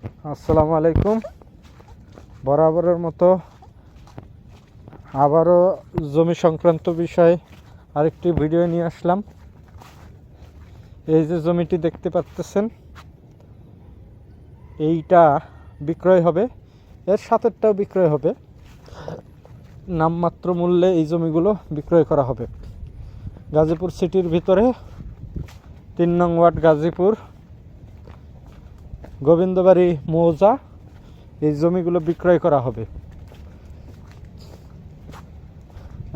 আসসালামু আলাইকুম। বরাবরের মতো আবারও জমি সংক্রান্ত বিষয়ে আরেকটি ভিডিও নিয়ে আসলাম। এই যে জমিটি দেখতে পাচ্ছেন, এইটা বিক্রয় হবে, এর সাথেরটাও বিক্রয় হবে। নামমাত্র মূল্যে এই জমিগুলো বিক্রয় করা হবে। গাজীপুর সিটির ভিতরে ৩ নং ওয়ার্ড গাজীপুর গোবিন্দবাড়ি মৌজা, এই জমিগুলো বিক্রয় করা হবে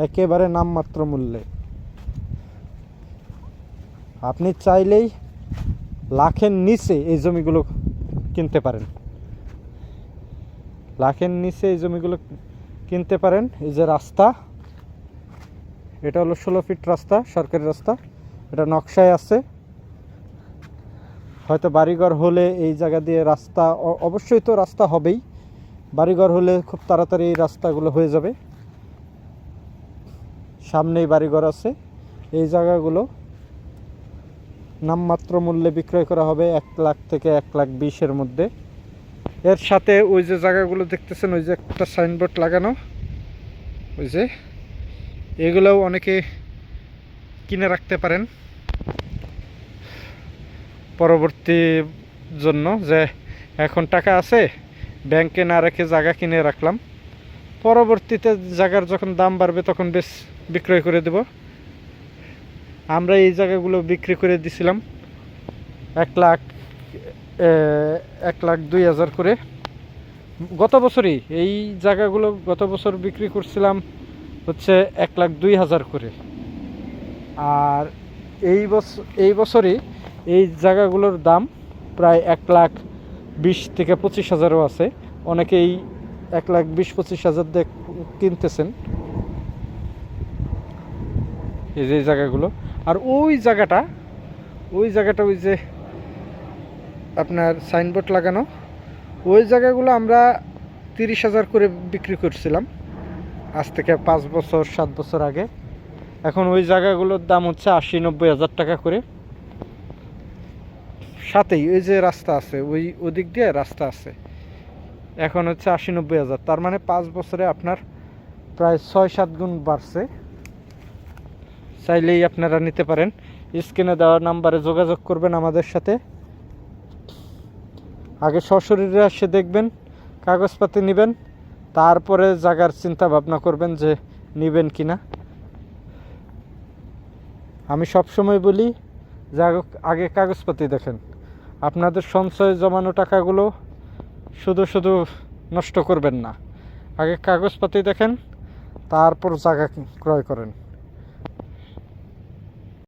একেবারে নামমাত্র মূল্যে। আপনি চাইলেই লাখের নিচে এই জমিগুলো কিনতে পারেন, লাখের নিচে এই জমিগুলো কিনতে পারেন। এই যে রাস্তা, এটা হলো 16 ফিট রাস্তা, সরকারি রাস্তা, এটা নকশায় আছে। হয়তো বাড়িঘর হলে এই জায়গা দিয়ে রাস্তা, অবশ্যই তো রাস্তা হবেই, বাড়িঘর হলে খুব তাড়াতাড়ি এই রাস্তাগুলো হয়ে যাবে। সামনেই বাড়িঘর আছে। এই জায়গাগুলো নামমাত্র মূল্যে বিক্রয় করা হবে 1 লাখ থেকে 1,20,000-এর মধ্যে। এর সাথে ওই যে জায়গাগুলো দেখতেছেন, ওই যে একটা সাইনবোর্ড লাগানো, ওই যে এগুলোও অনেকে কিনে রাখতে পারেন পরবর্তী জন্য, যে এখন টাকা আছে ব্যাংকে না রেখে জায়গা কিনে রাখলাম, পরবর্তীতে জায়গার যখন দাম বাড়বে তখন বেশ বিক্রয় করে দেব। আমরা এই জায়গাগুলো বিক্রি করে দিছিলাম 1,02,000 করে গত বছরই। এই জায়গাগুলো গত বছর বিক্রি করছিলাম হচ্ছে 1,02,000 করে। আর এই বছরই এই জায়গাগুলোর দাম প্রায় 1,20,000 থেকে 25,000-ও আছে। অনেকেই 1,20,000-25,000 দিয়ে কিনতেছেন এই যে জায়গাগুলো। আর ওই জায়গাটা ওই যে আপনার সাইনবোর্ড লাগানো, ওই জায়গাগুলো আমরা 30,000 করে বিক্রি করছিলাম আজ থেকে 5 বছর 7 বছর আগে। এখন ওই জায়গাগুলোর দাম হচ্ছে 80-90,000 টাকা করে। সাথেই ওই যে রাস্তা আছে, ওদিক দিয়ে রাস্তা আছে, এখন হচ্ছে 80-90,000। তার মানে 5 বছরে আপনার প্রায় 6-7 গুণ বাড়ছে। চাইলেই আপনারা নিতে পারেন। স্ক্রিনে দেওয়া নাম্বারে যোগাযোগ করবেন আমাদের সাথে। আগে সশরীরে এসে দেখবেন, কাগজপাতি নেবেন, তারপরে জায়গার চিন্তা ভাবনা করবেন যে নেবেন কিনা। আমি সবসময় বলি যে আগে কাগজপাতি দেখেন। আপনাদের সঞ্চয় জমানো টাকাগুলো শুধু নষ্ট করবেন না, আগে কাগজপাতি দেখেন, তারপর জায়গা ক্রয় করেন।